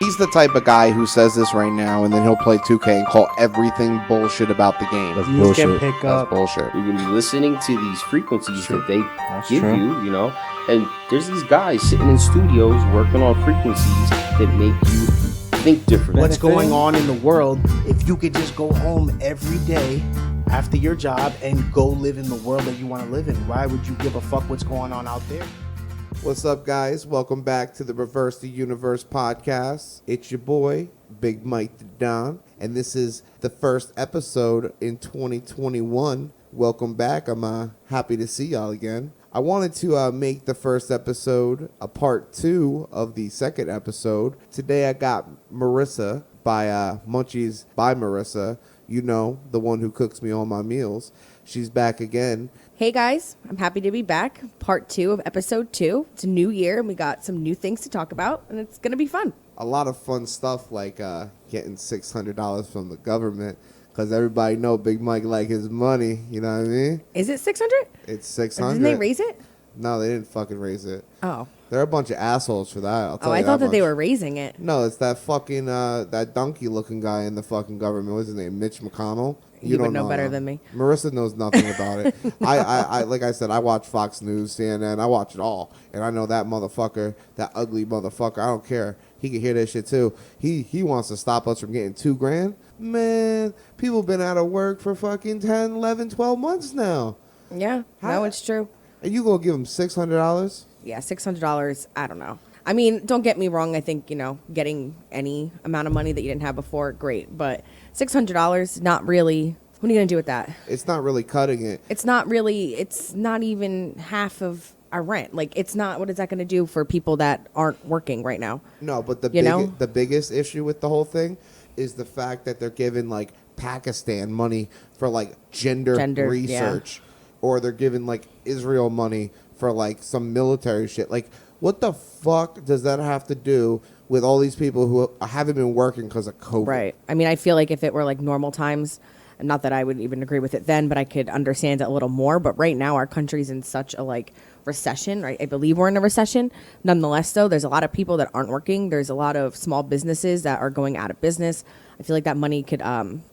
He's the type of guy who says this right now, and then he'll play 2K and call everything bullshit about the game. That's You bullshit. can pick That's up. bullshit. You're gonna be listening to these frequencies True. that they That's give true. you, and there's these guys sitting in studios working on frequencies that make you think differently. What's going on in the world? If you could just go home every day after your job and go live in the world that you want to live in, why would you give a fuck what's going on out there? What's up, guys? Welcome back to the Reverse the Universe podcast. It's your boy, Big Mike the Don, and this is the first episode in 2021. Welcome back. I'm happy to see y'all again. I wanted to make the first episode a part 2 of the second episode. Today I got Marissa by Munchies By Marissa. You know, the one who cooks me all my meals. She's back again. Hey guys, I'm happy to be back. Part 2 of episode 2. It's a new year and we got some new things to talk about and it's going to be fun. A lot of fun stuff like getting $600 from the government because everybody know Big Mike like his money. You know what I mean? Is it 600? It's 600. Didn't they raise it? No, they didn't fucking raise it. Oh. They're a bunch of assholes for that. I'll tell you I thought that they much. were raising it. No, it's that fucking that donkey looking guy in the fucking government. What's his name? Mitch McConnell. You would know better than me. Marissa knows nothing about it. I like I said, I watch Fox News, CNN, I watch it all. And I know that motherfucker, that ugly motherfucker, I don't care. He can hear that shit too. He wants to stop us from getting $2,000. Man, people been out of work for fucking 10, 11, 12 months now. Yeah, no, it's true. And you gonna give them $600? Yeah, $600, I don't know. I mean, don't get me wrong. I think, getting any amount of money that you didn't have before, great. But $600, not really. What are you going to do with that? It's not really cutting it. It's not even half of our rent. Like, it's not, what is that going to do for people that aren't working right now? No, but the biggest issue with the whole thing is the fact that they're giving, like, Pakistan money for, like, gender research. Yeah. Or they're giving, like, Israel money for, like, some military shit. Like, what the fuck does that have to do with all these people who haven't been working because of COVID? Right. I mean, I feel like if it were, like, normal times, not that I would even agree with it then, but I could understand it a little more. But right now, our country's in such a, like, recession, right? I believe we're in a recession. Nonetheless, though, there's a lot of people that aren't working. There's a lot of small businesses that are going out of business. I feel like that money could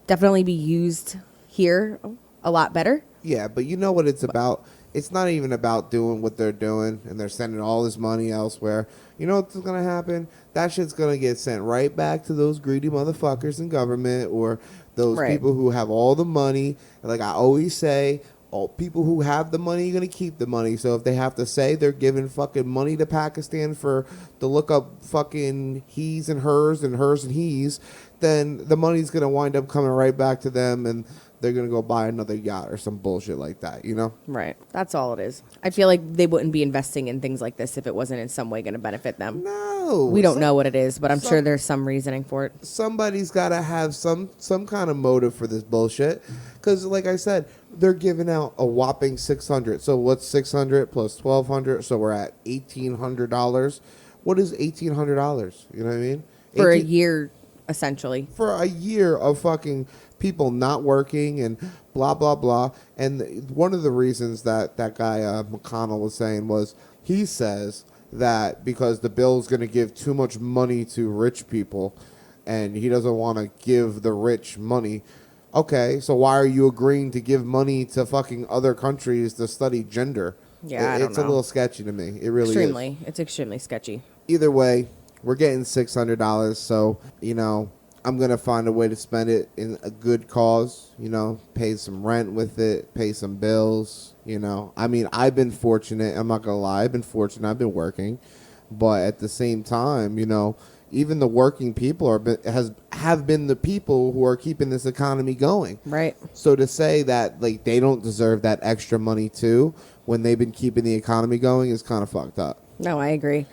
definitely be used here a lot better. Yeah, but you know what it's about? It's not even about doing what they're doing and they're sending all this money elsewhere. You know what's going to happen? That shit's going to get sent right back to those greedy motherfuckers in government or those people who have all the money. Like I always say, all people who have the money are going to keep the money. So if they have to say they're giving fucking money to Pakistan to look up fucking he's and hers and he's, then the money's going to wind up coming right back to them and they're going to go buy another yacht or some bullshit like that, you know? Right. That's all it is. I feel like they wouldn't be investing in things like this if it wasn't in some way going to benefit them. No. We don't know what it is, but I'm sure there's some reasoning for it. Somebody's got to have some kind of motive for this bullshit. Because, like I said, they're giving out a whopping $600. So what's 600 plus $1,200? So we're at $1,800. What is $1,800? You know what I mean? For a year, essentially. For a year of fucking people not working and blah, blah, blah. And one of the reasons that guy McConnell was saying was he says that because the bill's going to give too much money to rich people and he doesn't want to give the rich money. Okay, so why are you agreeing to give money to fucking other countries to study gender? Yeah, I don't It's know. a little sketchy to me. It really is. It's extremely sketchy. Either way, we're getting $600, so, I'm going to find a way to spend it in a good cause, pay some rent with it, pay some bills, I mean, I've been fortunate. I'm not going to lie. I've been fortunate. I've been working. But at the same time, even the working people have been the people who are keeping this economy going. Right. So to say that like they don't deserve that extra money too when they've been keeping the economy going is kind of fucked up. No, I agree.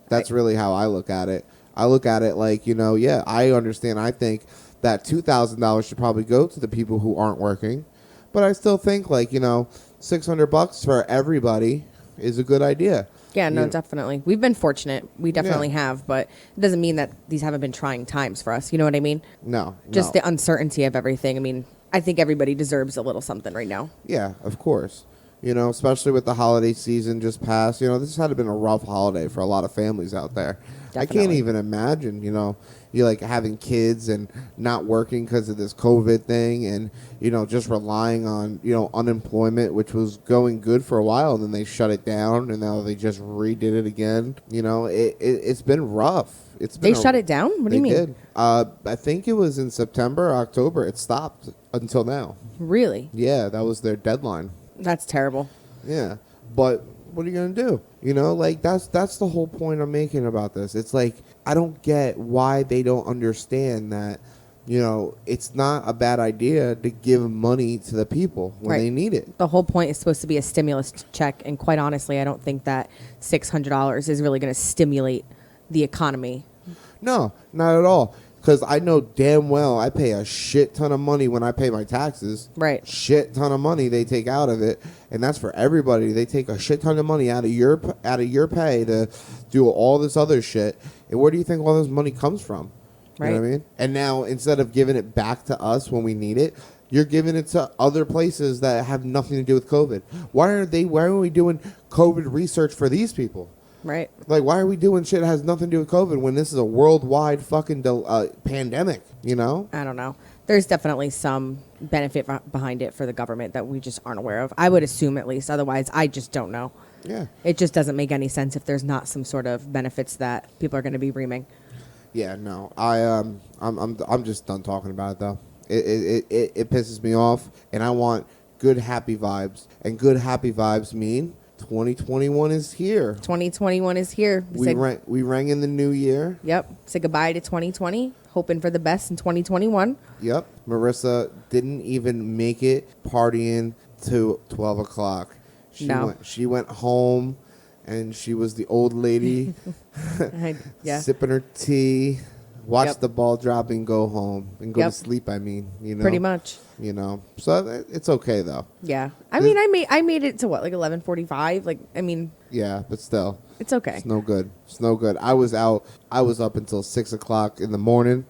That's really how I look at it. I look at it like, yeah, I understand. I think that $2,000 should probably go to the people who aren't working. But I still think like, $600 for everybody is a good idea. Yeah, no, definitely. We've been fortunate. We definitely have, but it doesn't mean that these haven't been trying times for us. You know what I mean? No. Just the uncertainty of everything. I mean, I think everybody deserves a little something right now. Yeah, of course. Especially with the holiday season just passed. This had been a rough holiday for a lot of families out there. I can't Definitely. even imagine, you like having kids and not working because of this COVID thing, and just relying on unemployment, which was going good for a while, and then they shut it down, and now they just redid it again. It's been rough. They shut it down? What do you mean? Did. I think it was in September, October. It stopped until now. Really? Yeah, that was their deadline. That's terrible. Yeah, but what are you gonna do? That's the whole point I'm making about this. It's like I don't get why they don't understand that. It's not a bad idea to give money to the people when they need it. The whole point is supposed to be a stimulus check, and quite honestly, I don't think that $600 is really going to stimulate the economy. No, not at all. Because I know damn well I pay a shit ton of money when I pay my taxes. Right. Shit ton of money they take out of it, and that's for everybody. They take a shit ton of money out of your pay to do all this other shit. And where do you think all this money comes from? Right. You know what I mean? And now instead of giving it back to us when we need it, you're giving it to other places that have nothing to do with COVID. Why are we doing COVID research for these people? Right. Like, why are we doing shit that has nothing to do with COVID when this is a worldwide fucking pandemic, I don't know. There's definitely some benefit behind it for the government that we just aren't aware of. I would assume, at least. Otherwise, I just don't know. Yeah. It just doesn't make any sense if there's not some sort of benefits that people are going to be reaming. Yeah, no. I'm just done talking about it, though. It pisses me off, and I want good, happy vibes. And good, happy vibes mean 2021 is here. 2021 is here. We rang in the new year. Yep. Say goodbye to 2020. Hoping for the best in 2021. Yep. Marissa didn't even make it partying to 12 o'clock. She went home, and she was the old lady sipping her tea, watch the ball drop, and go home. And go to sleep, Pretty much. So it's okay, though. Yeah. I made it to what, like 11:45? Yeah, but still. It's okay. It's no good. I was up until 6 o'clock in the morning,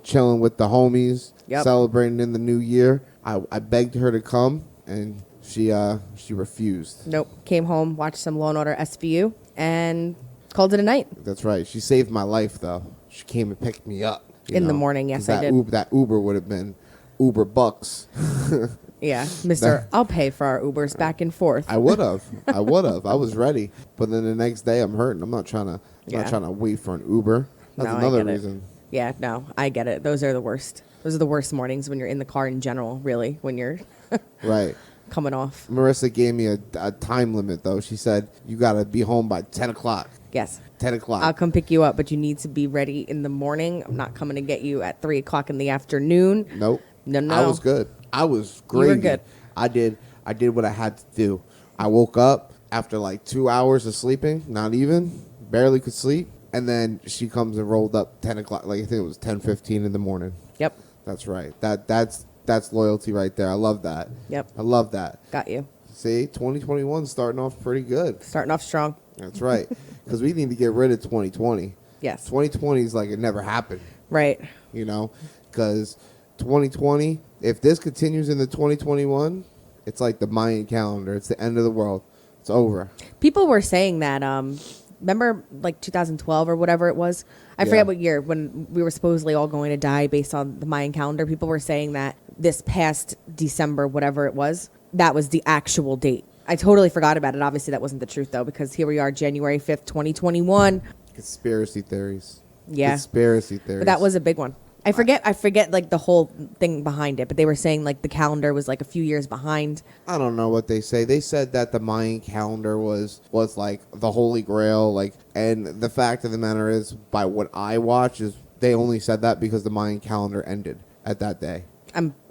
chilling with the homies, celebrating in the new year. I begged her to come, and she refused. Nope. Came home, watched some Law & Order SVU, and called it a night. That's right. She saved my life, though. She came and picked me up. In the morning, yes, I did. That Uber would have been Uber bucks. Yeah, Mr. I'll pay for our Ubers back and forth. I would have. I was ready. But then the next day, I'm hurting. I'm not trying to wait for an Uber. That's another reason. Yeah, no, I get it. Those are the worst. Those are the worst mornings when you're in the car in general, really, when you're right coming off. Marissa gave me a time limit, though. She said, you got to be home by 10 o'clock. Yes. 10 o'clock. I'll come pick you up, but you need to be ready in the morning. I'm not coming to get you at 3 o'clock in the afternoon. Nope. No. I was good. I was great. You were good. I did what I had to do. I woke up after like 2 hours of sleeping, not even, barely could sleep. And then she comes and rolled up 10 o'clock, like I think it was 10:15 in the morning. Yep. That's right. That's loyalty right there. I love that. Yep. I love that. Got you. See, 2021 starting off pretty good. Starting off strong. That's right. Because we need to get rid of 2020. Yes. 2020 is like it never happened. Right. Because 2020, if this continues into 2021, it's like the Mayan calendar. It's the end of the world. It's over. People were saying that, remember like 2012 or whatever it was? I forget what year, when we were supposedly all going to die based on the Mayan calendar. People were saying that this past December, whatever it was, that was the actual date. I totally forgot about it. Obviously, that wasn't the truth, though, because here we are, January 5th, 2021. Conspiracy theories. Yeah. Conspiracy theories. But that was a big one. I forget like the whole thing behind it, but they were saying like the calendar was like a few years behind. I don't know what they say. They said that the Mayan calendar was like the Holy Grail, and the fact of the matter is, by what I watch, is they only said that because the Mayan calendar ended at that day.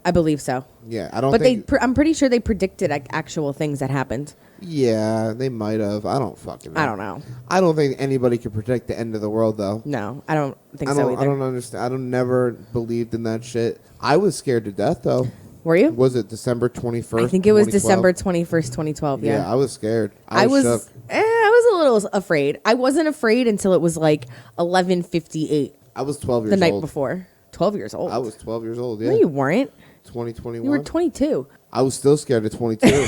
I believe so. Yeah, I don't. But think I'm pretty sure they predicted actual things that happened. Yeah, they might have. I don't fucking know. I don't know. I don't think anybody can predict the end of the world, though. No, I don't think so either. I don't understand. I never believed in that shit. I was scared to death, though. Were you? Was it December 21st? I think it was 2012? December 21st, 2012. Yeah. Yeah, I was scared. I was shook. I was a little afraid. I wasn't afraid until it was like 11:58. I was 12 years old. The night old. before. 12 years old. I was 12 years old, yeah. No, you weren't. 2021. You were 22. I was still scared of 22.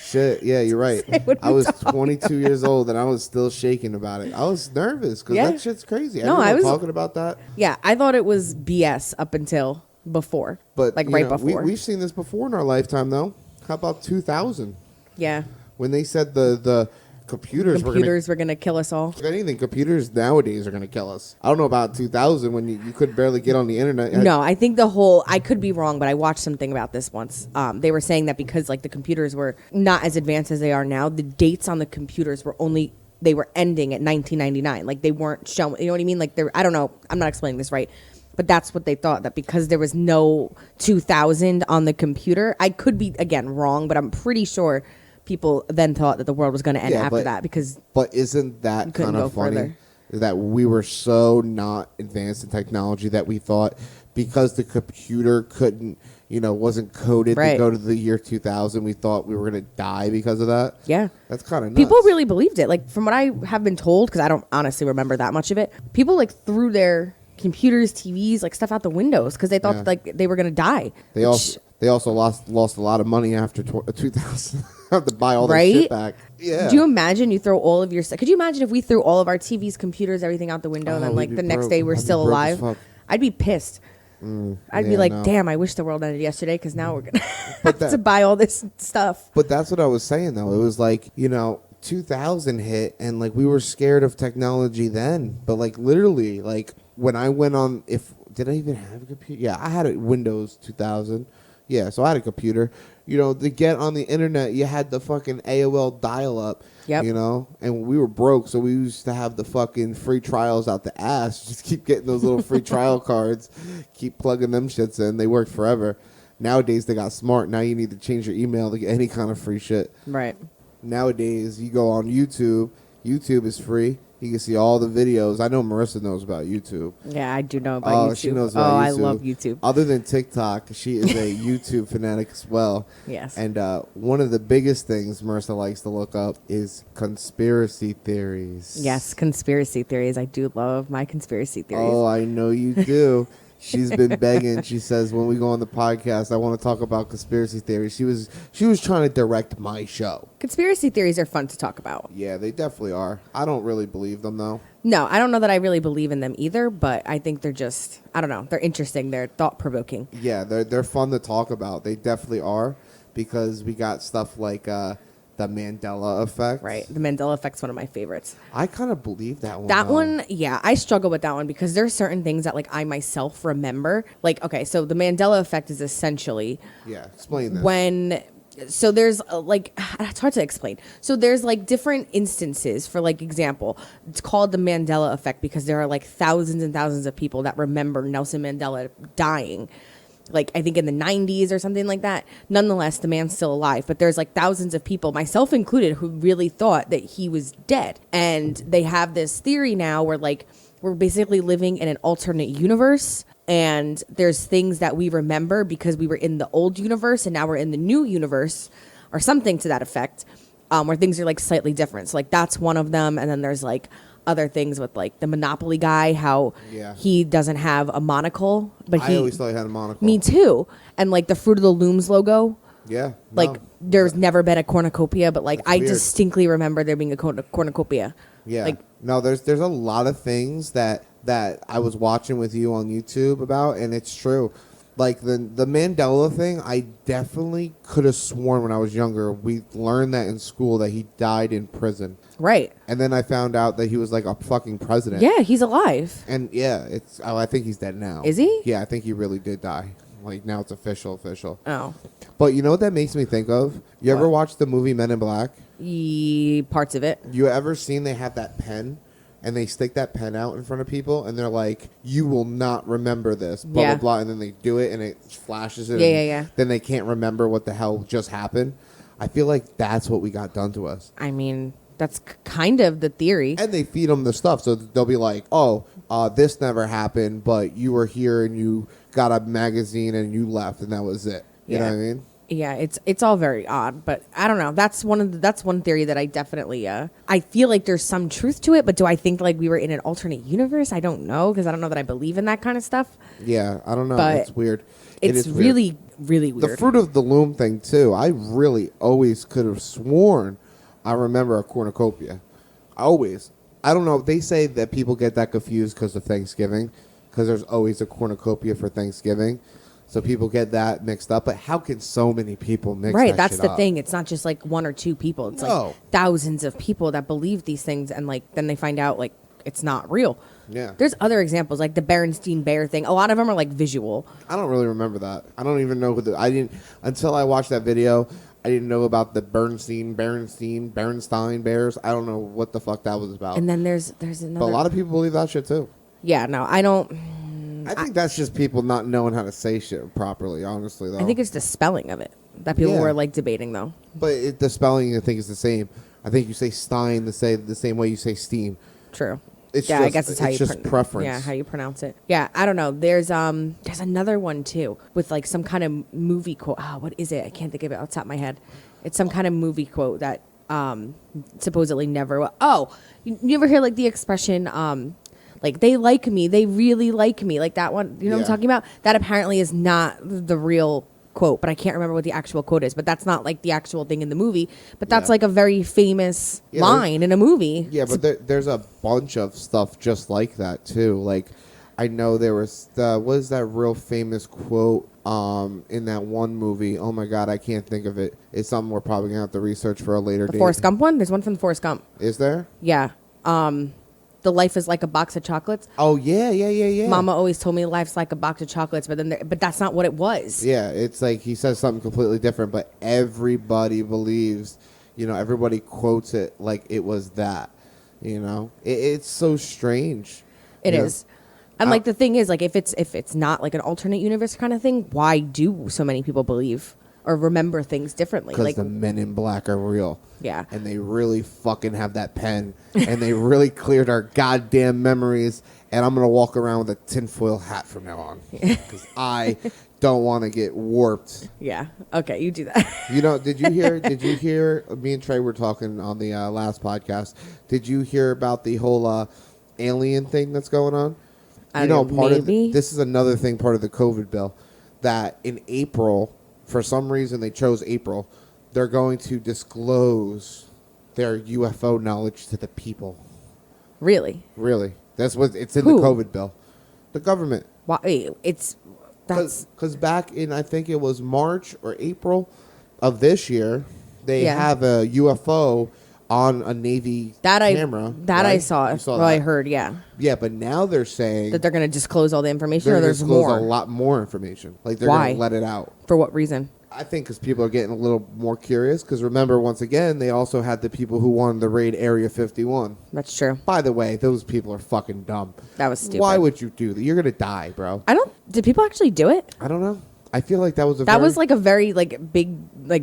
Shit, yeah, you're right. Say what I we're was talking 22 years old and I was still shaking about it. I was nervous because Yeah. that shit's crazy. No, Everyone I was- talking about that. Yeah, I thought it was BS up until before. But like you right know, before. we've seen this before in our lifetime, though. How about 2000 yeah. when they said the computers Computers were going to kill us all. If anything, computers nowadays are going to kill us. I don't know about 2000 when you could barely get on the internet. No, I think I could be wrong, but I watched something about this once. They were saying that because like the computers were not as advanced as they are now, the dates on the computers were they were ending at 1999. Like they weren't showing, you know what I mean? Like I don't know, I'm not explaining this right, but that's what they thought, that because there was no 2000 on the computer. I could be, again, wrong, but I'm pretty sure people then thought that the world was going to end after that because But isn't that couldn't kind of go funny? further. That we were so not advanced in technology that we thought because the computer couldn't, wasn't coded Right. to go to the year 2000, we thought we were going to die because of that. yeah. That's kind of nuts. People really believed it. Like from what I have been told, because I don't honestly remember that much of it, people like threw their computers, TVs, like stuff out the windows because they thought Yeah. like they were gonna die. They also lost a lot of money after 2000. Have to buy all their Right? shit back. Yeah. Do you imagine you throw all of your? Could you imagine if we threw all of our TVs, computers, everything out the window, and Oh, then like we'd the be next broke. day we're I'd be still broke as alive? fuck. I'd be pissed. I'd be yeah, like, no. damn, I wish the world ended yesterday because now we're gonna have that- to buy all this stuff. But that's what I was saying, though. It was like, 2000 hit, and like we were scared of technology then. But like literally, like when I went on, did I even have a computer? Yeah, I had a Windows 2000. Yeah, so I had a computer. To get on the internet, you had the fucking AOL dial-up. Yep. And we were broke, so we used to have the fucking free trials out the ass. Just keep getting those little free trial cards, keep plugging them shits in. They worked forever. Nowadays, they got smart. Now you need to change your email to get any kind of free shit. Right. Nowadays, you go on YouTube. YouTube is free. You can see all the videos. I know Marissa knows about YouTube. Yeah, I do know about YouTube. She knows about YouTube. I love YouTube. Other than TikTok, she is a YouTube fanatic as well. Yes. And one of the biggest things Marissa likes to look up is conspiracy theories. Yes, conspiracy theories. I do love my conspiracy theories. Oh, I know you do. She's been begging. She says, when we go on the podcast, I want to talk about conspiracy theories. She was trying to direct my show. Conspiracy theories are fun to talk about. Yeah, they definitely are. I don't really believe them, though. No, I don't know that I really believe in them either, but I think they're just, I don't know, they're interesting. They're thought-provoking. Yeah, they're fun to talk about. They definitely are, because we got stuff like the Mandela effect. Right. The Mandela effect's one of my favorites. I kind of believe that one. That though. one, yeah, I struggle with that one because there's certain things that like I myself remember. Like, okay, so the Mandela effect is essentially Yeah, explain this. so there's it's hard to explain. So there's like different instances. For like example, it's called the Mandela effect because there are like thousands and thousands of people that remember Nelson Mandela dying. Like I think in the 90s or something like that. Nonetheless, the man's still alive, but there's like thousands of people, myself included, who really thought that he was dead. And they have this theory now where like we're basically living in an alternate universe, and there's things that we remember because we were in the old universe and now we're in the new universe, or something to that effect, where things are like slightly different. So like that's one of them. And then there's like other things with like the Monopoly guy, how he doesn't have a monocle, but I always thought he had a monocle. Me too. And like the Fruit of the Looms logo, Yeah. like no. there's never been a cornucopia, but like That's I weird. distinctly remember there being a cornucopia. Yeah. Like, no, there's a lot of things that I was watching with you on YouTube about, and it's true. Like the Mandela thing, I definitely could have sworn when I was younger, we learned that in school that he died in prison. right. And then I found out that he was like a fucking president. Yeah, he's alive. And yeah, I think he's dead now. Is he? Yeah, I think he really did die. Like now it's official. Oh. But you know what that makes me think of? You ever watch the movie Men in Black? Parts of it. You ever seen they have that pen and they stick that pen out in front of people and they're like, you will not remember this, blah, Yeah. blah, blah. And then they do it and it flashes it. Yeah, and yeah, yeah. Then they can't remember what the hell just happened. I feel like that's what we got done to us. I mean, that's kind of the theory. And they feed them the stuff. So they'll be like, oh, this never happened, but you were here and you got a magazine and you left and that was it. You know what I mean? Yeah, it's all very odd, but I don't know. That's one theory that I definitely I feel like there's some truth to it, but do I think like we were in an alternate universe? I don't know, because I don't know that I believe in that kind of stuff. Yeah, I don't know. But It's weird. It's is weird. really really weird. The fruit of the loom thing too. I really always could have sworn I remember a cornucopia. Always. I don't know. They say that people get that confused because of Thanksgiving, because there's always a cornucopia for Thanksgiving. So people get that mixed up. But how can so many people mix Right, that that's shit the up? thing. It's not just like one or two people. It's No. like thousands of people that believe these things, and like then they find out like it's not real. Yeah. There's other examples like the Berenstein Bear thing. A lot of them are like visual. I don't really remember that. I don't even know I didn't until I watched that video. I didn't know about the Bernstein bears. I don't know what the fuck that was about. And then there's another. But a lot of people believe that shit too. Yeah, no, I don't. I think that's just people not knowing how to say shit properly, honestly, though. I think it's the spelling of it that people Yeah. were like debating, though. But the spelling, I think, is the same. I think you say Stein the same way you say Steam. True. It's Yeah, just, I guess it's how you just preference. Yeah, how you pronounce it. Yeah, I don't know. There's another one too with like some kind of movie quote. Oh, what is it? I can't think of it off the top of my head. It's some kind of movie quote that supposedly never. Oh, you ever hear like the expression like they like me, they really like me, like that one? You know what I'm Yeah. talking about? That apparently is not the real quote, but I can't remember what the actual quote is. But that's not like the actual thing in the movie. But that's Yeah. like a very famous line in a movie. Yeah, but there's a bunch of stuff just like that too. Like, I know there was what is that real famous quote in that one movie? Oh my god, I can't think of it. It's something we're probably gonna have to research for a later The date. Forrest Gump one? There's one from the Forrest Gump. Is there? Yeah. The life is like a box of chocolates. Oh yeah. Mama always told me life's like a box of chocolates, but that's not what it was. Yeah, it's like he says something completely different, but everybody believes, everybody quotes it like it was that, it's so strange. It you know? is. And like the thing is, like if it's not like an alternate universe kind of thing, why do so many people believe or remember things differently? Because Like the men in black are real. Yeah. And they really fucking have that pen. And they really cleared our goddamn memories. And I'm going to walk around with a tinfoil hat from now on. Because I don't want to get warped. Yeah. Okay, you do that. Did you hear, me and Trey were talking on the last podcast. Did you hear about the whole alien thing that's going on? I don't know, maybe. This is another thing, part of the COVID bill, that in April, for some reason they chose April, they're going to disclose their UFO knowledge to the people. Really? Really. That's what it's in Who? the COVID bill. The government. Why? That's Because back in, I think it was March or April of this year, they Yeah. have a UFO on a Navy camera. I right? saw. You saw Well, I that. heard. Yeah, Yeah, but now they're saying that they're going to disclose all the information, they're or going to there's disclose more. a lot more information. Like they're Why? going to let it out. For what reason? I think because people are getting a little more curious. Because remember, once again, they also had the people who wanted to raid Area 51. That's true. By the way, those people are fucking dumb. That was stupid. Why would you do that? You're going to die, bro. I don't. Did people actually do it? I don't know. I feel like that was That was like a very like big like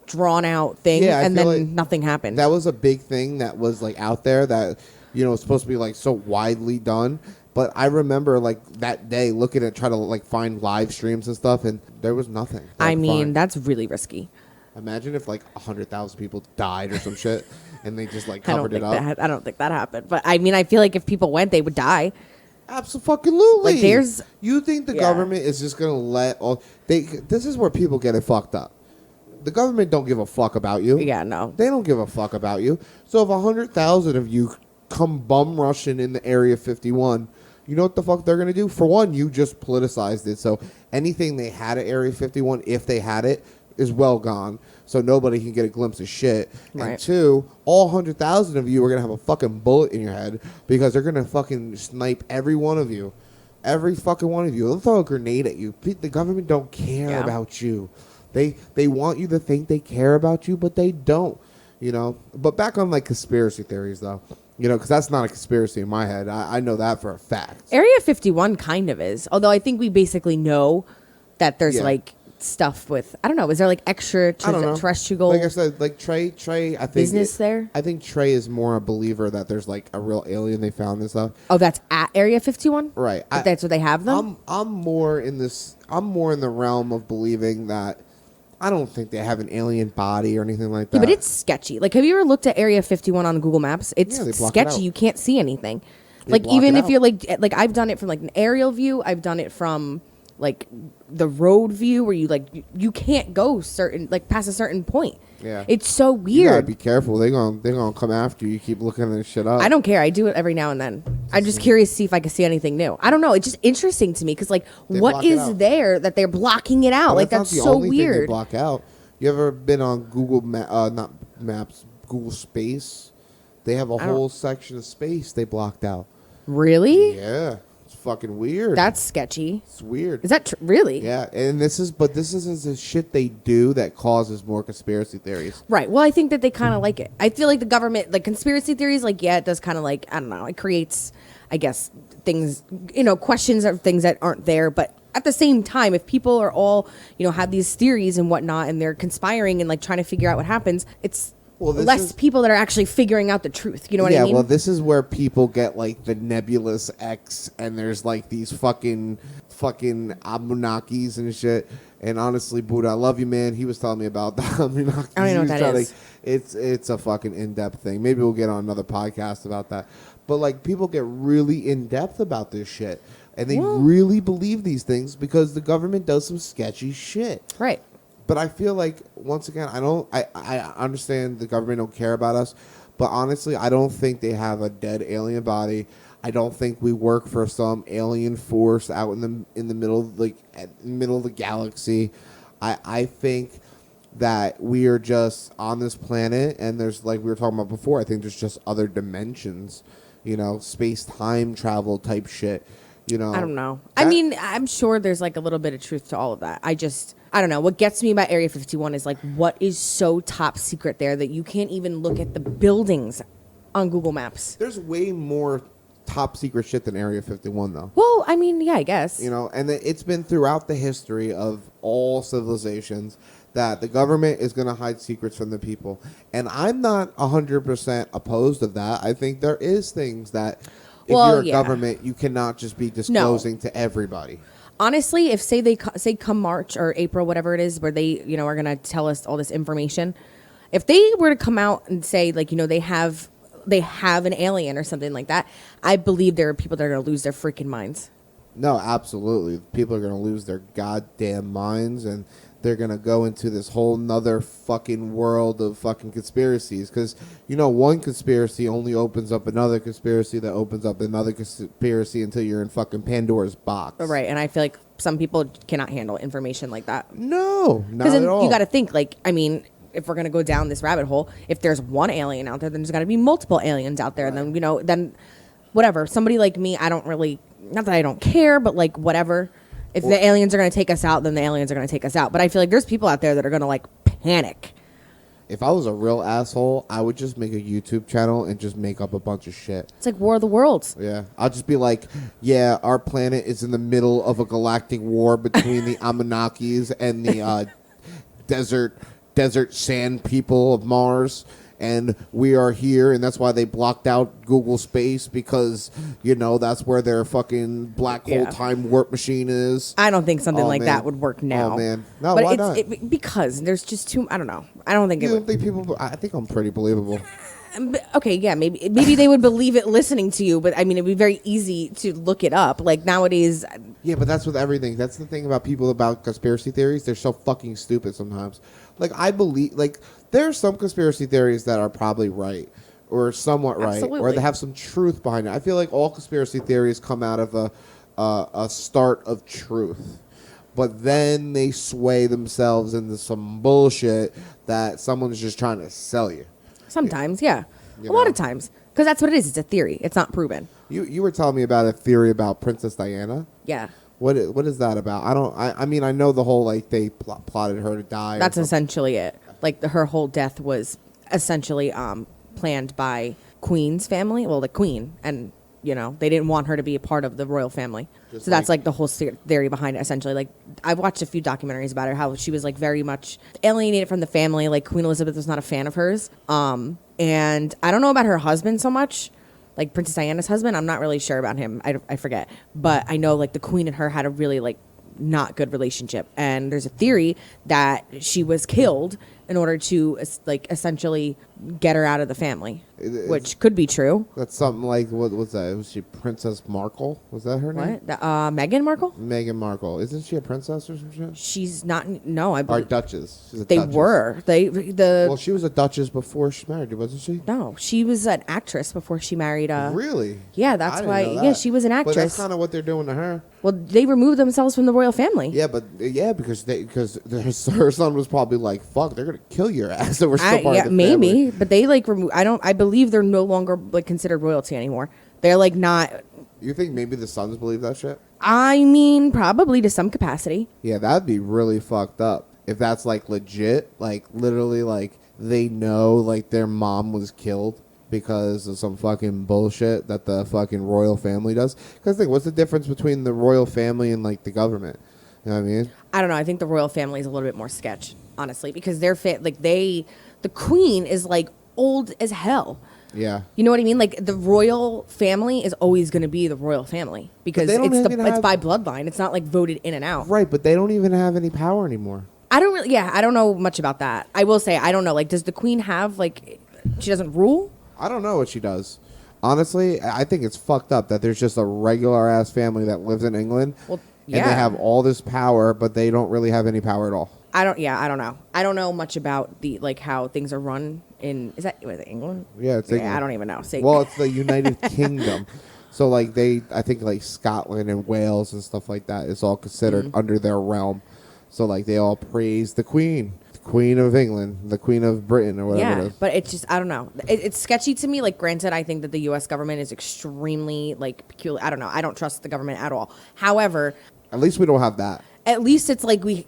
drawn out thing, Yeah, I and feel then like nothing happened. that was a big thing that was like out there that was supposed to be like so widely done. But I remember like that day looking at trying to like find live streams and stuff, and there was nothing. I mean, Fine. that's really risky. Imagine if like 100,000 people died or some shit, and they just like I don't covered it think up. that. I don't think that happened. But I mean, I feel like if people went, they would die. Absolutely. Like, there's- You think the Yeah. government is just gonna let all? This is where people get it fucked up. The government don't give a fuck about you. Yeah, no. They don't give a fuck about you. So if 100,000 of you come bum rushing in the Area 51, you know what the fuck they're gonna do? For one, you just politicized it. So anything they had at Area 51, if they had it, is well gone. So nobody can get a glimpse of shit. Right. And two, all 100,000 of you are gonna have a fucking bullet in your head because they're gonna fucking snipe every one of you. Every fucking one of you. They'll throw a grenade at you. The government don't care Yeah. about you. They want you to think they care about you, but they don't. But back on like conspiracy theories though. Because that's not a conspiracy in my head. I know that for a fact. Area 51 kind of is. Although I think we basically know that there's Yeah. like stuff with, I don't know, is there like extra I don't know. terrestrial Like I said, like Trey, I think business there? I think Trey is more a believer that there's like a real alien they found and stuff. Oh, that's at Area 51? Right. That's where they have them? I'm more in the realm of believing that I don't think they have an alien body or anything like that. Yeah, but it's sketchy. Like, have you ever looked at Area 51 on Google Maps? It's Yeah, they block it out. sketchy. You can't see anything. They Like, block even it if out. you're like I've done it from like an aerial view. I've done it from like the road view where you like you can't go certain like past a certain point. Yeah. It's so You gotta weird. be careful. They're gonna come after you. You keep looking this shit up. I don't care. I do it every now and then. I'm just curious to see if I can see anything new. I don't know. It's just interesting to me because like They what block it is out. there that they're blocking it out? But Like that's not the so only thing they weird. block out. You ever been on Google not Maps, Google Space? They have a don't- whole section of space they blocked out. Really? Yeah, it's fucking weird. That's sketchy. it's weird. Is that really? Yeah, and this is the shit they do that causes more conspiracy theories. Right. Well, I think that they kind of like it. I feel like the government, like conspiracy theories, like, yeah, it does kind of like, I don't know, it creates, I guess, things, questions of things that aren't there. But at the same time, if people are all, have these theories and whatnot, and they're conspiring and like trying to figure out what happens, it's Well, this less is- people that are actually figuring out the truth. You know what Yeah, I mean? well, this is where people get like the nebulous X, and there's like these fucking Anunnakis and shit. And honestly, Buddha, I love you, man. He was telling me about the Anunnakis. I don't even know He what was that trying is. It's a fucking in-depth thing. Maybe we'll get on another podcast about that. But like, people get really in-depth about this shit, and they really believe these things because the government does some sketchy shit. right. But I feel like, once again, I understand the government don't care about us, but honestly, I don't think they have a dead alien body. I don't think we work for some alien force out in the middle of the galaxy. I think that we are just on this planet, and there's, like we were talking about before, I think there's just other dimensions, space-time travel type shit. I don't know. I mean, I'm sure there's like a little bit of truth to all of that. I don't know. What gets me about Area 51 is like what is so top secret there that you can't even look at the buildings on Google Maps. There's way more top secret shit than Area 51, though. Well, I mean, yeah, I guess. And it's been throughout the history of all civilizations that the government is going to hide secrets from the people. And I'm not 100% opposed of that. I think there is things that if you're a government, you cannot just be disclosing to everybody. Honestly, if say come March or April, whatever it is, where they, are going to tell us all this information, if they were to come out and say like, they have an alien or something like that, I believe there are people that are going to lose their freaking minds. No, absolutely. People are going to lose their goddamn minds, and they're going to go into this whole nother fucking world of fucking conspiracies. Because, one conspiracy only opens up another conspiracy that opens up another conspiracy until you're in fucking Pandora's box. Right. And I feel like some people cannot handle information like that. No, not Because at all. you got to think, like, I mean, if we're going to go down this rabbit hole, if there's one alien out there, then there's got to be multiple aliens out there. Right. And then, then whatever. Somebody like me, I don't really, not that I don't care, but like whatever. If the aliens are going to take us out, then the aliens are going to take us out. But I feel like there's people out there that are going to like panic. If I was a real asshole, I would just make a YouTube channel and just make up a bunch of shit. It's like War of the Worlds. Yeah. I'll just be like, yeah, our planet is in the middle of a galactic war between the Anunnakis and the desert sand people of Mars. And we are here, and that's why they blocked out Google Space, because, that's where their fucking black hole time warp machine is. I don't think something like man. that would work now. Oh, man. No, but why not? Because there's just too, I don't know. I don't think You it don't would. think people... I think I'm pretty believable. Okay, yeah, maybe they would believe it listening to you, but I mean, it'd be very easy to look it up. Like nowadays... Yeah, but that's with everything. That's the thing about people about conspiracy theories. They're so fucking stupid sometimes. Like, I believe... Like, there are some conspiracy theories that are probably right, or somewhat right, Absolutely. or they have some truth behind it. I feel like all conspiracy theories come out of a start of truth, but then they sway themselves into some bullshit that someone's just trying to sell you. Sometimes, yeah. You A lot know. of times. Because that's what it is. It's a theory. It's not proven. You were telling me about a theory about Princess Diana. Yeah. What is that about? I mean, I know the whole, like, they plotted her to die. That's or something. essentially it. Like her whole death was essentially planned by Queen's family. Well, the Queen, and they didn't want her to be a part of the royal family. Just So that's like the whole theory behind it. Essentially, like I've watched a few documentaries about her, how she was like very much alienated from the family. Like Queen Elizabeth was not a fan of hers. And I don't know about her husband so much. Like Princess Diana's husband, I'm not really sure about him. I forget, but I know like the Queen and her had a really like not good relationship. And there's a theory that she was killed in order to like essentially get her out of the family, which could be true. That's something like, what was that? Was she Princess Markle? Was that her name? What? Meghan Markle? Meghan Markle. Isn't she a princess or some shit? She's not. No, I Or believe Duchess. She's a they Duchess. were. Well, she was a Duchess before she married, wasn't she? No, she was an actress before she married. Really? Yeah, I that's didn't why. know Yeah, that. she was an But that's actress. kind of what they're doing to her. Well, they removed themselves from the royal family. Yeah, because her son was probably like, "Fuck, they're gonna kill your ass." So we're still part of the maybe, family. but they like remove. I believe they're no longer like considered royalty anymore. They're like not. You think maybe the sons believe that shit? I mean, probably to some capacity. Yeah, that'd be really fucked up if that's like legit. Like literally, like they know like their mom was killed because of some fucking bullshit that the fucking royal family does. Because think, what's the difference between the royal family and like the government? You know what I mean? I don't know. I think the royal family is a little bit more sketch, honestly, because they're the queen is like old as hell. Yeah. You know what I mean? Like the royal family is always going to be the royal family because they don't even it's have- by bloodline. It's not like voted in and out. Right, but they don't even have any power anymore. I don't know much about that. I will say I don't know. Like, does the queen have like she doesn't rule? I don't know what she does. Honestly, I think it's fucked up that there's just a regular ass family that lives in England. Well, And they yeah. have all this power, but they don't really have any power at all. I don't know. I don't know much about the like how things are run in. Is it England? Yeah, it's England. I don't even know. Well, it's the United Kingdom. So, like, I think, like, Scotland and Wales and stuff like that is all considered under their realm. So, like, they all praise the Queen of England, the Queen of Britain, or whatever it Yeah, is. but it's just I don't know. It's sketchy to me. Like, granted, I think that the U.S. government is extremely like peculiar. I don't know. I don't trust the government at all. However, At least we don't have that. at least it's like we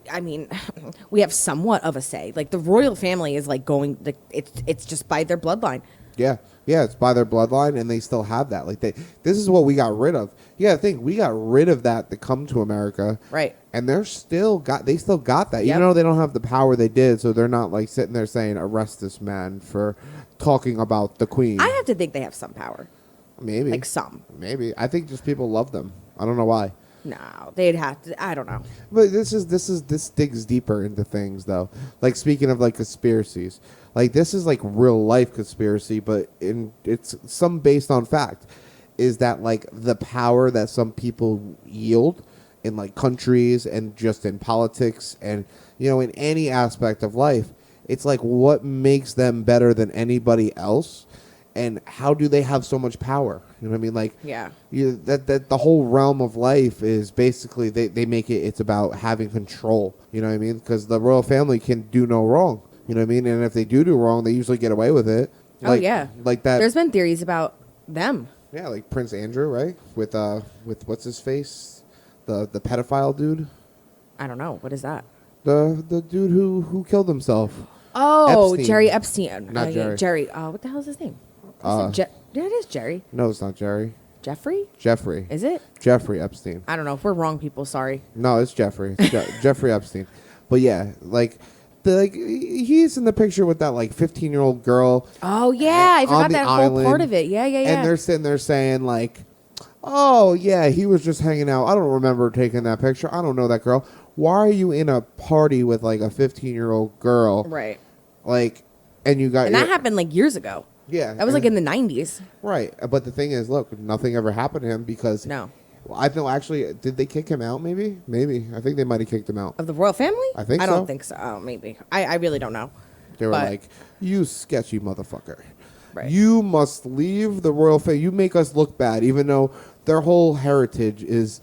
have somewhat of a say. Like the royal family is like going. Like, it's just by their bloodline. Yeah. Yeah, it's by their bloodline, and they still have that. Like, this is what we got rid of. Yeah, I think we got rid of that to come to America. Right. And they still got that. Yep. Even though they don't have the power they did, so they're not, like, sitting there saying, arrest this man for talking about the Queen. I have to think they have some power. Maybe. Like some. Maybe. I think just people love them. I don't know why. No, they'd have to. I don't know. But this digs deeper into things, though. Like, speaking of, like, conspiracies. Like, this is, like, real life conspiracy, but it's some based on fact. Is that, like, the power that some people yield in, like, countries and just in politics and, you know, in any aspect of life. It's, like, what makes them better than anybody else? And how do they have so much power? You know what I mean? Like, Yeah. that the whole realm of life is basically they make it's about having control. You know what I mean? Because the royal family can do no wrong. You know what I mean? And if they do wrong, they usually get away with it. Oh, yeah. Like that. There's been theories about them. Yeah, like Prince Andrew, right? With what's his face, the pedophile dude, I don't know. What is that? the dude who killed himself. Oh, Epstein. Jerry Epstein. Not Jerry. Jerry. What the hell is his name? Yeah, it is Jerry. No, it's not Jerry. Jeffrey? Jeffrey. Is it? Jeffrey Epstein. I don't know. If we're wrong, people, sorry. No, it's Jeffrey. It's Jeffrey Epstein. But yeah, he's in the picture with that like 15-year-old girl. Oh yeah, I forgot on the that whole island, part of it. Yeah. And they're sitting there saying like, "Oh yeah, he was just hanging out. I don't remember taking that picture. I don't know that girl. Why are you in a party with like a 15-year-old girl? Right. Like, and you got And that happened like years ago. Yeah, That was like in the 90s. right. But the thing is, look, nothing ever happened to him because No. Well, I know actually, did they kick him out? Maybe. I think they might have kicked him out. Of the royal family? I think I don't so. think so. Oh, maybe. I really don't know. They were But- like, "You sketchy motherfucker. Right. You must leave the royal family. You make us look bad, even though their whole heritage is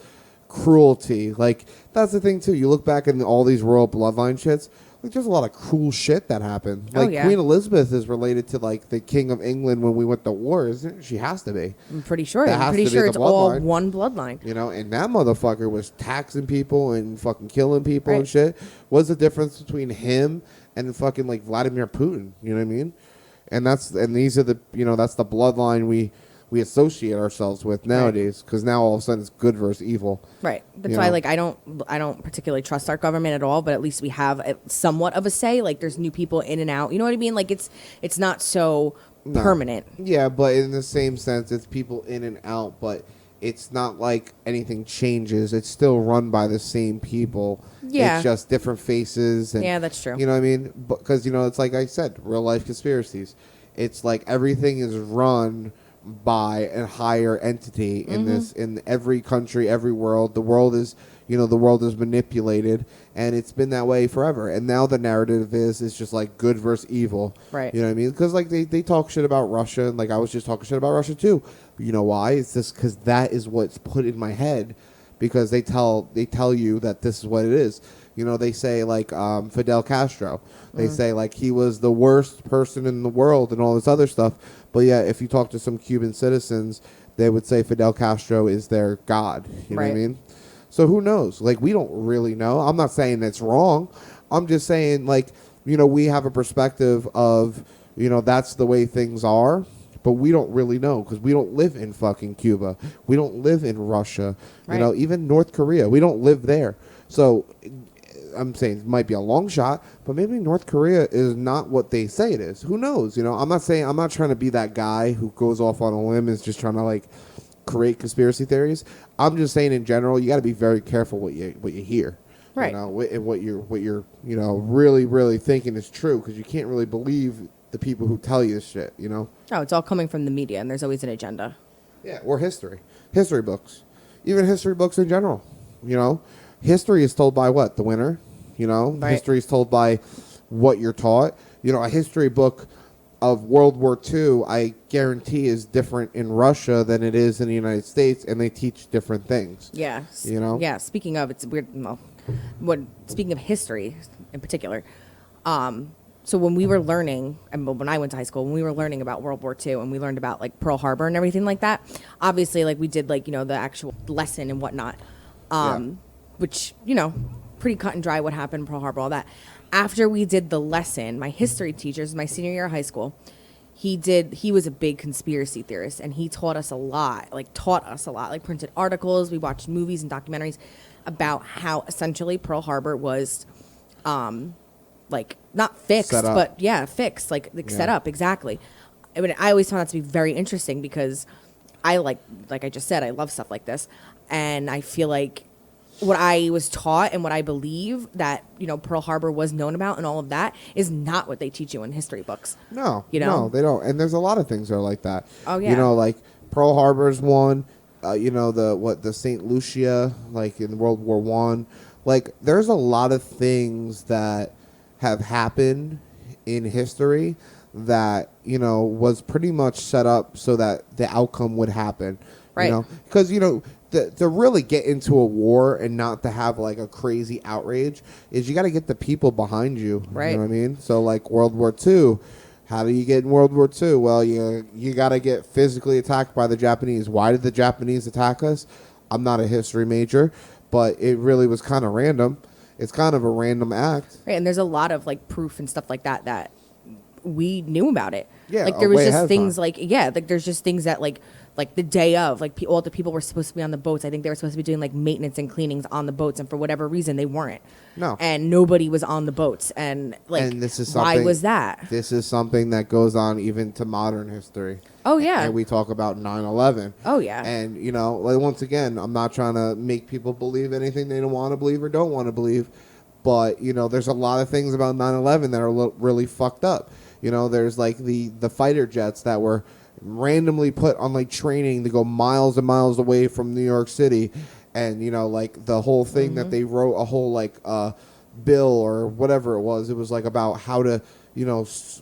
cruelty." Like, that's the thing, too. You look back in all these royal bloodline shits, like, there's a lot of cruel shit that happened. Oh, Like, yeah. Queen Elizabeth is related to, like, the King of England when we went to war, isn't it? She has to be. I'm pretty sure. That I'm has pretty to be sure the it's all bloodline. one bloodline. You know, and that motherfucker was taxing people and fucking killing people and Right. shit. What's the difference between him and fucking like Vladimir Putin? You know what I mean? And these are the that's the bloodline we associate ourselves with nowadays. Because now all of a sudden it's good versus evil. Right. That's You why, know? like, I don't particularly trust our government at all. But at least we have somewhat of a say. Like, there's new people in and out. You know what I mean? Like, it's not so No. permanent. Yeah, but in the same sense, it's people in and out. But it's not like anything changes. It's still run by the same people. Yeah. It's just different faces. And, Yeah, that's true. You know what I mean? Because, it's like I said, real life conspiracies. It's like everything is run by a higher entity in every country, every world. The world is, the world is manipulated, and it's been that way forever. And now the narrative is just like good versus evil. Right. You know what I mean? Because like they talk shit about Russia, and like I was just talking shit about Russia too. But you know why? It's just because that is what's put in my head. Because they tell you that this is what it is. They say like Fidel Castro. They say like he was the worst person in the world and all this other stuff. But yeah, if you talk to some Cuban citizens, they would say Fidel Castro is their god. You know what I mean? So who knows? Like, we don't really know. I'm not saying it's wrong. I'm just saying, like, we have a perspective of, that's the way things are. But we don't really know because we don't live in fucking Cuba. We don't live in Russia. Right. Even North Korea. We don't live there. So I'm saying it might be a long shot, but maybe North Korea is not what they say it is. Who knows? I'm not trying to be that guy who goes off on a limb and is just trying to like create conspiracy theories. I'm just saying in general, you got to be very careful what you hear. Right. And what you're really, really thinking is true, because you can't really believe the people who tell you this shit, Oh, it's all coming from the media, and there's always an agenda. Yeah, or history books, even history books in general. History is told by what? The winner. Right. History is told by what you're taught. A history book of World War II, I guarantee, is different in Russia than it is in the United States, and they teach different things. Yeah. Yeah. Speaking of, it's weird. Well, speaking of history in particular, so when we were learning, when I went to high school, when we were learning about World War II and we learned about like Pearl Harbor and everything like that, obviously like we did like, the actual lesson and whatnot, which, pretty cut and dry what happened in Pearl Harbor, all that. After we did the lesson, my history teachers, my senior year of high school, he was a big conspiracy theorist, and he taught us a lot, like printed articles. We watched movies and documentaries about how essentially Pearl Harbor was, like not fixed, but fixed, like set up. Exactly. I mean, I always found that to be very interesting because I like I just said, I love stuff like this. And I feel like what I was taught and what I believe that, Pearl Harbor was known about and all of that is not what they teach you in history books. No, no, they don't. And there's a lot of things that are like that. Oh, yeah. Like Pearl Harbor's one, the St. Lucia, like in World War One. Like, there's a lot of things that have happened in history that, was pretty much set up so that the outcome would happen. Right. Because, to really get into a war and not to have like a crazy outrage is you got to get the people behind you. Right. You know what I mean? So like World War II, how do you get in World War II? Well, you got to get physically attacked by the Japanese. Why did the Japanese attack us? I'm not a history major, but it really was kind of random. It's kind of a random act. Right, and there's a lot of like proof and stuff like that we knew about it. Yeah, like there was way ahead just of things time. like there's just things that like the day of, like all the people were supposed to be on the boats. I think they were supposed to be doing like maintenance and cleanings on the boats, and for whatever reason they weren't. No. And nobody was on the boats, and like And this is why something- was that? This is something that goes on even to modern history. Oh yeah. And we talk about 9/11. Oh yeah. And, like, once again, I'm not trying to make people believe anything they don't want to believe or don't want to believe. But, there's a lot of things about 9/11 that are really fucked up. There's like the fighter jets that were randomly put on like training to go miles and miles away from New York City. And, like the whole thing that they wrote a whole like bill or whatever it was like about how to,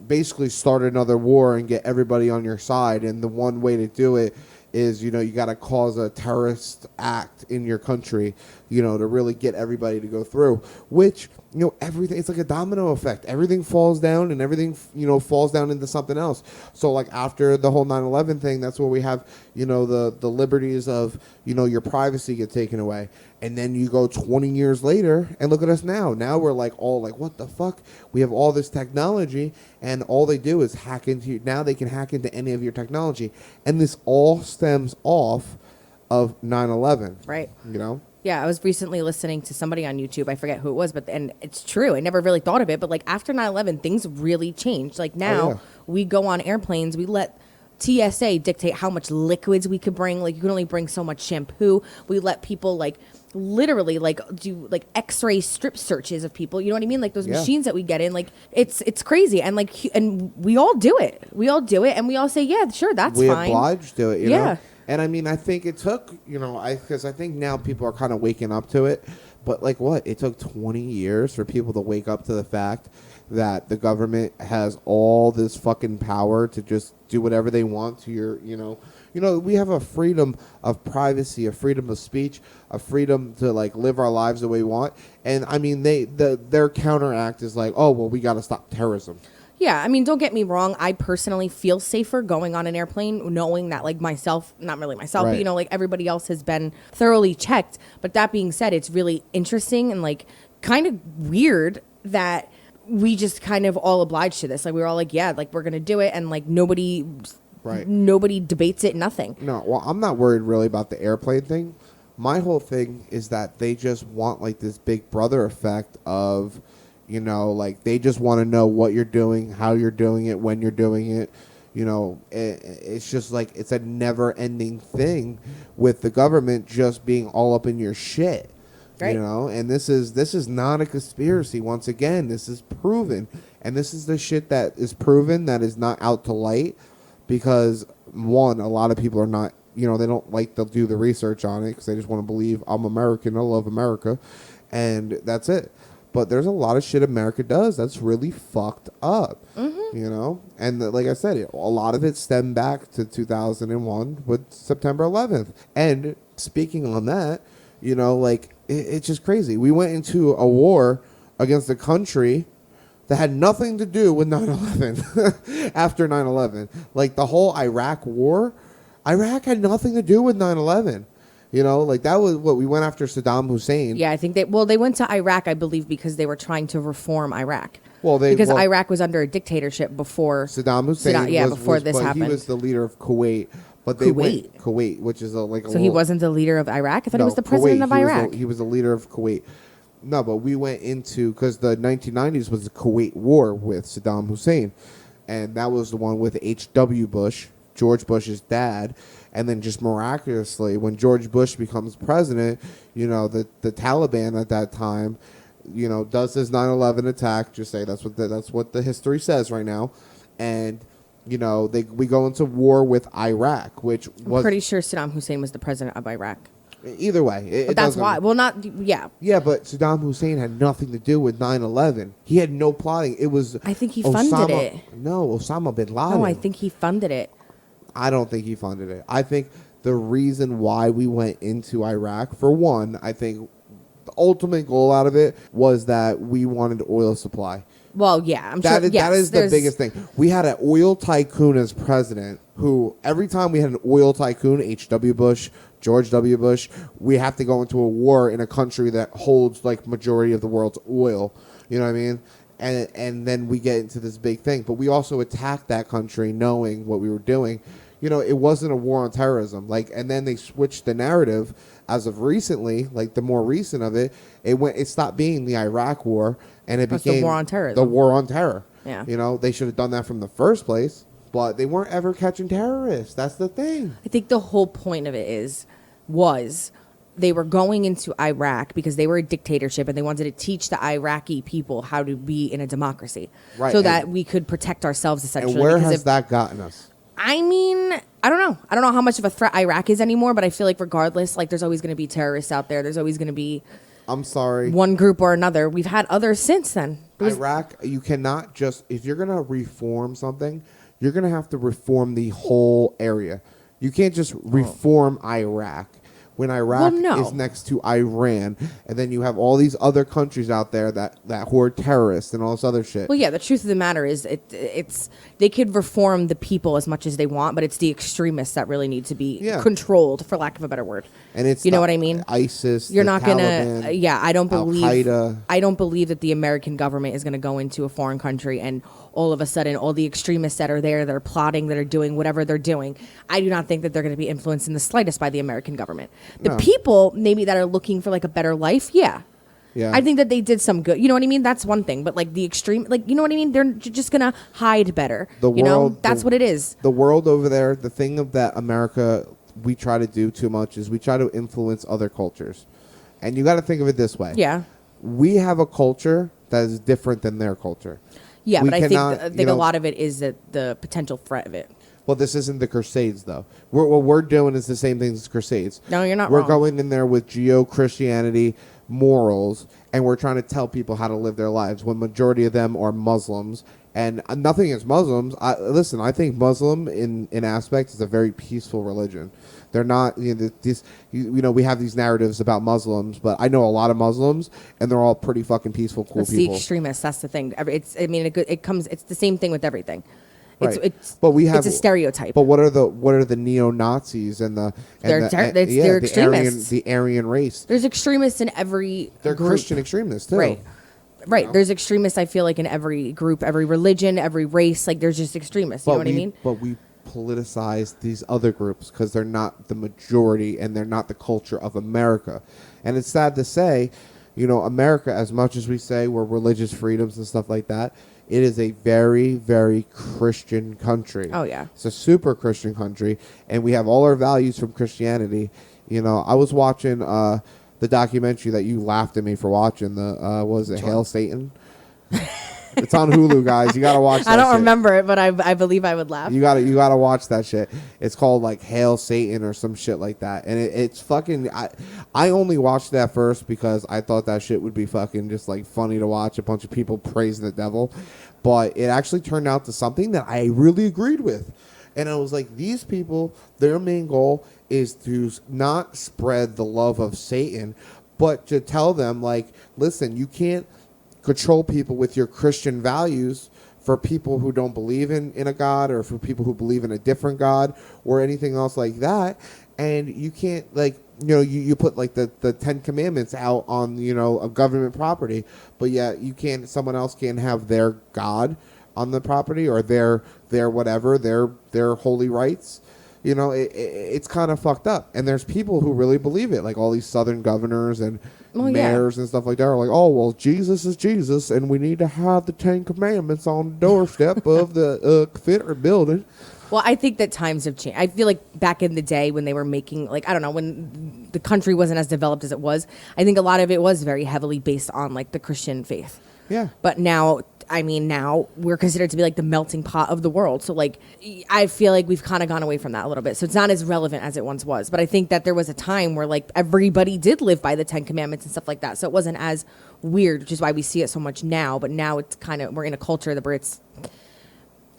basically start another war and get everybody on your side. And the one way to do it is, you got to cause a terrorist act in your country, to really get everybody to go through, which, everything, it's like a domino effect. Everything falls down and everything, falls down into something else. So like after the whole 9/11 thing, that's where we have, the liberties of, your privacy get taken away. And then you go 20 years later and look at us now. Now we're like all like, what the fuck? We have all this technology and all they do is hack into now they can hack into any of your technology. And this all stems off of 9/11. Right. Yeah, I was recently listening to somebody on YouTube. I forget who it was, and it's true. I never really thought of it, but like after 9/11, things really changed. Like now, we go on airplanes, we let TSA dictate how much liquids we could bring. Like, you can only bring so much shampoo. We let people like literally like do like X-ray strip searches of people. You know what I mean? Like those machines that we get in. Like it's crazy. And like and we all do it. We all do it, and we all say, yeah, sure, that's fine. We obliged to it. You Yeah. know? And I mean, I think it took, you know, because I think now people are kind of waking up to it. But like what? It took 20 years for people to wake up to the fact that the government has all this fucking power to just do whatever they want to your, you know, we have a freedom of privacy, a freedom of speech, a freedom to like live our lives the way we want. And I mean, their counteract is like, oh, well, we got to stop terrorism. Yeah, I mean, don't get me wrong. I personally feel safer going on an airplane knowing that, like, myself, not really myself, Right. but, you know, like, everybody else has been thoroughly checked. But that being said, it's really interesting and, like, kind of weird that we just kind of all obliged to this. Like, we were all like, yeah, like, we're going to do it. And, like, nobody debates it, nothing. No, well, I'm not worried really about the airplane thing. My whole thing is that they just want, like, this big brother effect of... You know, like, they just want to know what you're doing, how you're doing it, when you're doing it. You know, it's just like it's a never-ending thing with the government just being all up in your shit. Right. You know, and this is not a conspiracy. Once again, this is proven. And this is the shit that is proven that is not out to light because, one, a lot of people are not, you know, they don't like to do the research on it because they just want to believe I'm American, I love America, and that's it. But there's a lot of shit America does that's really fucked up, you know? And like I said, a lot of it stemmed back to 2001 with September 11th. And speaking on that, you know, like, it's just crazy. We went into a war against a country that had nothing to do with 9/11 after 9/11. Like, the whole Iraq war, Iraq had nothing to do with 9/11. You know, like that was what we went after Saddam Hussein. Yeah, I think they went to Iraq, I believe, because they were trying to reform Iraq. Well, Iraq was under a dictatorship before Saddam Hussein. Before this happened. He was the leader of Kuwait, but they went Kuwait, which is he wasn't the leader of Iraq. I thought he was the president of Iraq. He was the leader of Kuwait. No, but we went into because the 1990s was the Kuwait War with Saddam Hussein, and that was the one with H.W. Bush, George Bush's dad. And then just miraculously, when George Bush becomes president, you know, the Taliban at that time, you know, does his 9/11 attack. Just say that's what the history says right now. And, you know, we go into war with Iraq, which was... I'm pretty sure Saddam Hussein was the president of Iraq. Either way. But that's why. Well, not... Yeah. Yeah, but Saddam Hussein had nothing to do with 9/11. He had no plotting. It was... I think he funded it. No, Osama bin Laden. No, I think he funded it. I don't think he funded it. I think the reason why we went into Iraq, for one, I think the ultimate goal out of it was that we wanted oil supply. Well, yeah, I'm sure. That is the biggest thing. We had an oil tycoon as president who, every time we had an oil tycoon, H.W. Bush, George W. Bush, we have to go into a war in a country that holds like majority of the world's oil. You know what I mean? And then we get into this big thing. But we also attacked that country knowing what we were doing. You know, it wasn't a war on terrorism. Like, and then they switched the narrative as of recently, like the more recent of it, it stopped being the Iraq war and it became the war on terrorism. The war on terror. Yeah. You know, they should have done that from the first place, but they weren't ever catching terrorists. That's the thing. I think the whole point of it was they were going into Iraq because they were a dictatorship and they wanted to teach the Iraqi people how to be in a democracy. Right. So that we could protect ourselves essentially. And where has that gotten us? I mean, I don't know. I don't know how much of a threat Iraq is anymore, but I feel like regardless, like there's always going to be terrorists out there. There's always going to be I'm sorry. one group or another. We've had others since then. Iraq, you cannot just, if you're going to reform something, you're going to have to reform the whole area. You can't just reform Iraq. When Iraq is next to Iran, and then you have all these other countries out there that who are terrorists and all this other shit. Well, yeah, the truth of the matter is it's they could reform the people as much as they want, but it's the extremists that really need to be controlled, for lack of a better word. And it's, you know what I mean? ISIS, you're not Taliban, gonna. Yeah, I don't believe. Al-Qaeda. I don't believe that the American government is going to go into a foreign country and all of a sudden all the extremists that are there, they're plotting, that are doing whatever they're doing. I do not think that they're going to be influenced in the slightest by the American government. The people maybe that are looking for like a better life, yeah. Yeah. I think that they did some good. You know what I mean? That's one thing. But like the extreme, like, you know what I mean? They're just gonna hide better. That's what it is. The world over there, the thing of that America we try to do too much is we try to influence other cultures. And you got to think of it this way. Yeah. We have a culture that is different than their culture. Yeah, We but cannot, I think a lot of it is the potential threat of it. Well, this isn't the Crusades, though. What we're doing is the same thing as Crusades. No, you're not We're wrong. going in there with Geo-Christianity, morals, and we're trying to tell people how to live their lives when majority of them are Muslims. And nothing against Muslims. Listen, I think Muslim in aspect is a very peaceful religion. They're not, you know, we have these narratives about Muslims, but I know a lot of Muslims, and they're all pretty fucking peaceful, cool It's people. the extremists. That's the thing. It's the same thing with everything. Right. It's a stereotype. But what are the neo Nazis and They're extremists. the Aryan race? There's extremists in every They're group. Christian extremists too. Right. You know? There's extremists, I feel like, in every group, every religion, every race. Like, there's just extremists. You know what I mean? But we politicize these other groups because they're not the majority and they're not the culture of America. And it's sad to say, you know, America, as much as we say we're religious freedoms and stuff like that, it is a very, very Christian country. Oh, yeah. It's a super Christian country, and we have all our values from Christianity. You know, I was watching the documentary that you laughed at me for watching, what was it, Hail Satan? It's on Hulu, guys. You got to watch that I don't shit. remember it, but I believe I would laugh. You gotta watch that shit. It's called like Hail Satan or some shit like that, and it's fucking. I only watched that first because I thought that shit would be fucking just like funny to watch a bunch of people praising the devil, but it actually turned out to something that I really agreed with, and I was like, these people, their main goal is to not spread the love of Satan, but to tell them like, listen, you can't control people with your Christian values for people who don't believe in a God, or for people who believe in a different God or anything else like that. And you can't, like, you know, you put like the 10 commandments out on, you know, a government property, but yet you can't, someone else can't have their God on the property, or their whatever, their holy rights. You know, it's kind of fucked up. And there's people who really believe it, like all these southern governors and mayors and stuff like that are like, oh, well, Jesus is Jesus, and we need to have the 10 commandments on the doorstep of the Confederate building. Well, I think that times have changed. I feel like back in the day when they were making, like, I don't know, when the country wasn't as developed as it was, I think a lot of it was very heavily based on, like, the Christian faith. Yeah. But now, I mean, now we're considered to be like the melting pot of the world. So, like, I feel like we've kind of gone away from that a little bit. So it's not as relevant as it once was. But I think that there was a time where, like, everybody did live by the 10 commandments and stuff like that. So it wasn't as weird, which is why we see it so much now. But now it's kind of, we're in a culture where it's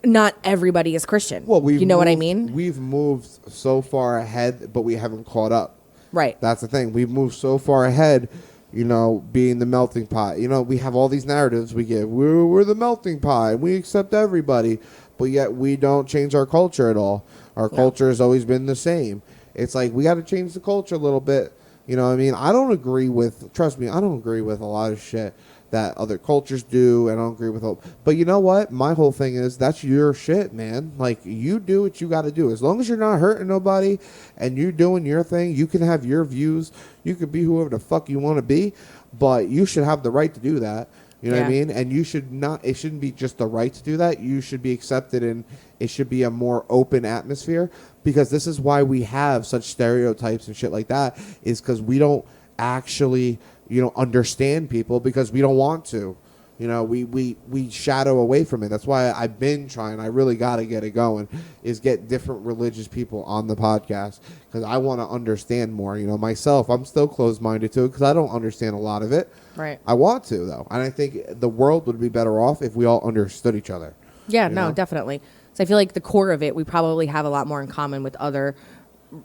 not everybody is Christian. Well, you know what I mean? We've moved so far ahead, but we haven't caught up. Right. That's the thing. We've moved so far ahead, you know, being the melting pot. You know, we have all these narratives we give. We're the melting pot. We accept everybody, but yet we don't change our culture at all. Our culture has always been the same. It's like we got to change the culture a little bit. You know what I mean? I don't agree with, trust me, I don't agree with a lot of shit that other cultures do. I don't agree with all, but you know what? My whole thing is that's your shit, man. Like, you do what you got to do. As long as you're not hurting nobody and you're doing your thing, you can have your views. You can be whoever the fuck you want to be, but you should have the right to do that. You know what I mean? And you should not, it shouldn't be just the right to do that. You should be accepted, and it should be a more open atmosphere, because this is why we have such stereotypes and shit like that, is because we don't actually, you know, understand people, because we don't want to. You know, we shadow away from it. That's why I've been trying. I really got to get it going, is get different religious people on the podcast, because I want to understand more. You know, myself, I'm still closed-minded to it because I don't understand a lot of it. Right. I want to, though. And I think the world would be better off if we all understood each other. Yeah, you no, know? definitely. So I feel like the core of it, we probably have a lot more in common with other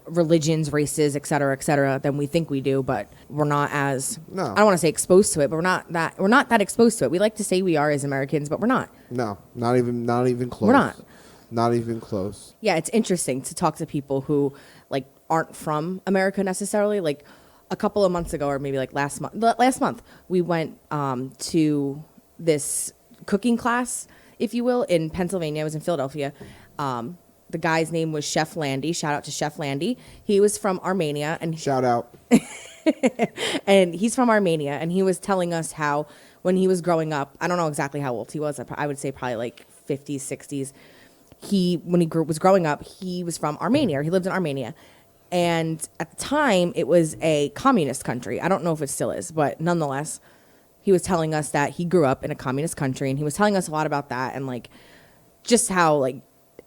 religions, races, et cetera, than we think we do, but we're not as, No. I don't want to say exposed to it, but we're not that exposed to it. We like to say we are as Americans, but we're not. No, not even close. We're not. Not even close. Yeah, it's interesting to talk to people who, like, aren't from America necessarily. Like, a couple of months ago, or maybe like last month, we went to this cooking class, if you will, in Pennsylvania. I was in Philadelphia. The guy's name was Chef Landy. Shout out to Chef Landy. He was from Armenia, and Shout out. And he's from Armenia, and he was telling us how when he was growing up, I don't know exactly how old he was. I would say probably like 50s, 60s. When he was growing up, he was from Armenia. He lived in Armenia. And at the time, it was a communist country. I don't know if it still is, but nonetheless, he was telling us that he grew up in a communist country, and he was telling us a lot about that and like just how like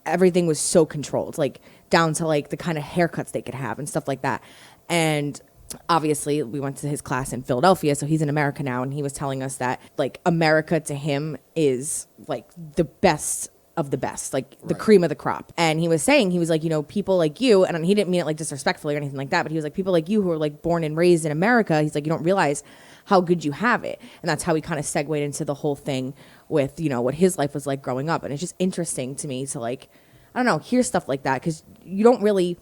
everything was so controlled, like down to like the kind of haircuts they could have and stuff like that. And obviously, we went to his class in Philadelphia, so he's in America now, and he was telling us that like America to him is like the best of the best, like the cream of the crop. And he was saying, he was like, you know, people like you, and he didn't mean it like disrespectfully or anything like that, but he was like, people like you who are like born and raised in America, he's like, you don't realize how good you have it. And that's how he kind of segued into the whole thing with, you know, what his life was like growing up. And it's just interesting to me to like, I don't know, hear stuff like that, because you don't really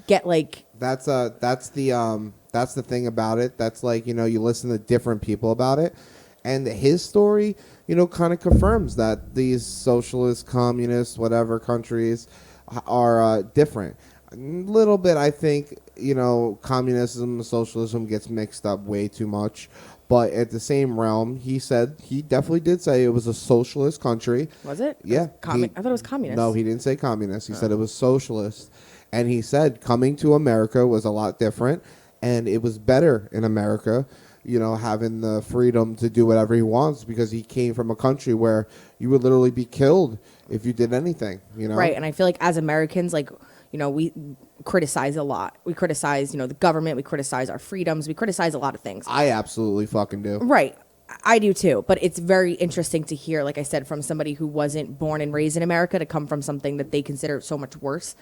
get like that's the thing about it. That's like, you know, you listen to different people about it, and his story, you know, kind of confirms that these socialist, communist, whatever countries are different. A little bit, I think, you know, communism, socialism gets mixed up way too much. But at the same realm, he definitely did say it was a socialist country. Was it? Yeah. I thought it was communist. No, he didn't say communist. He said it was socialist. And he said coming to America was a lot different, and it was better in America, you know, having the freedom to do whatever he wants, because he came from a country where you would literally be killed if you did anything, you know? Right. And I feel like as Americans, like, you know, we criticize a lot. We criticize, you know, the government. We criticize our freedoms. We criticize a lot of things. I absolutely fucking do. Right. I do too. But it's very interesting to hear, like I said, from somebody who wasn't born and raised in America to come from something that they consider so much worse.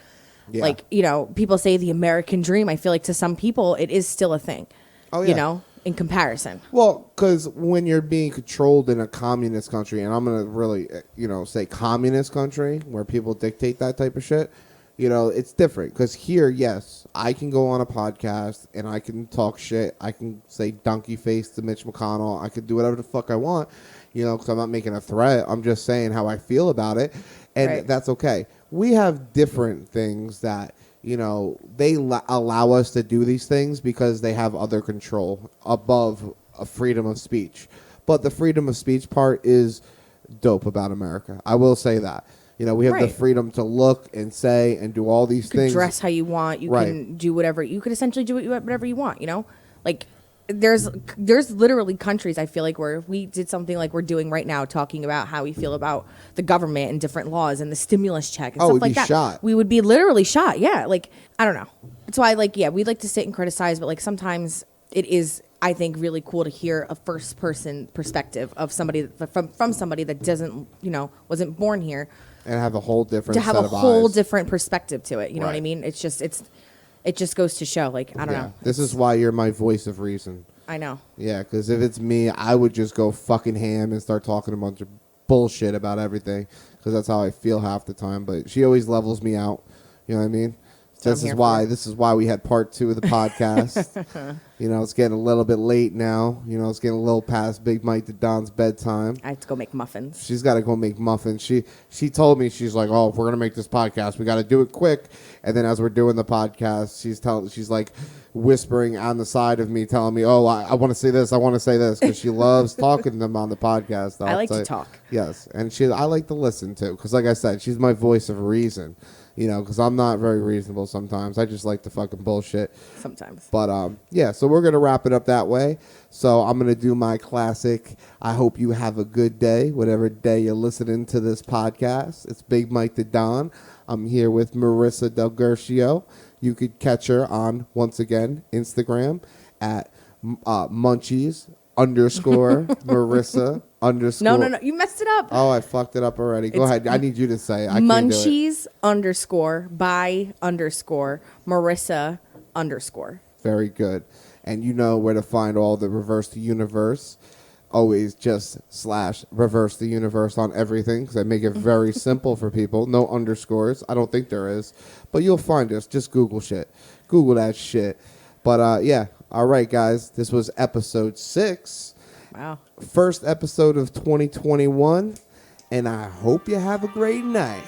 Yeah. Like, you know, people say the American dream. I feel like to some people it is still a thing. Oh, yeah. You know, in comparison. Well, because when you're being controlled in a communist country, and I'm going to really, you know, say communist country where people dictate that type of shit, you know, it's different. Because here, yes, I can go on a podcast and I can talk shit. I can say donkey face to Mitch McConnell. I can do whatever the fuck I want, you know, because I'm not making a threat. I'm just saying how I feel about it. And that's okay. We have different things that, you know, they allow us to do these things because they have other control above a freedom of speech. But the freedom of speech part is dope about America. I will say that. You know, we have the freedom to look and say and do all these things. Dress how you want. You can do whatever. You could essentially do whatever you want, you know? Like, there's literally countries, I feel like, where if we did something like we're doing right now, talking about how we feel about the government and different laws and the stimulus check and stuff like that. Shot. We would be literally shot. Yeah. Like, I don't know. That's why, like, yeah, we'd like to sit and criticize, but like sometimes it is, I think, really cool to hear a first person perspective of somebody from somebody that doesn't, you know, wasn't born here. And have a whole different to have set a of whole eyes. Different perspective to it. You know what I mean? It's just, it just goes to show, like, I don't know. This is why you're my voice of reason. I know. Yeah, because if it's me, I would just go fucking ham and start talking a bunch of bullshit about everything, because that's how I feel half the time. But she always levels me out. You know what I mean? This is why we had part 2 of the podcast. You know, it's getting a little bit late now. You know, it's getting a little past Big Mike to Don's bedtime. I have to go make muffins. She's got to go make muffins. She told me, she's like, oh, if we're gonna make this podcast, we got to do it quick. And then as we're doing the podcast, she's like whispering on the side of me, telling me, oh, I want to say this, I want to say this, because she loves talking to them on the podcast. I like to talk. Yes, and I like to listen too, because like I said, she's my voice of reason. You know, because I'm not very reasonable sometimes. I just like to fucking bullshit. Sometimes. But, yeah, so we're going to wrap it up that way. So I'm going to do my classic, I hope you have a good day, whatever day you're listening to this podcast. It's Big Mike to Don. I'm here with Marissa Del Gercio. You could catch her on, once again, Instagram at Munchies _Marissa _ No. You messed it up. Oh, I fucked it up already. Go ahead. I need you to say it. I Munchies _ by _ Marissa _ Very good. And you know where to find all the Reverse the Universe. Always just / Reverse the Universe on everything, because I make it very simple for people. No underscores. I don't think there is. But you'll find us. Just Google shit. Google that shit. But, yeah. All right, guys. This was episode 6. Wow. First episode of 2021. And I hope you have a great night.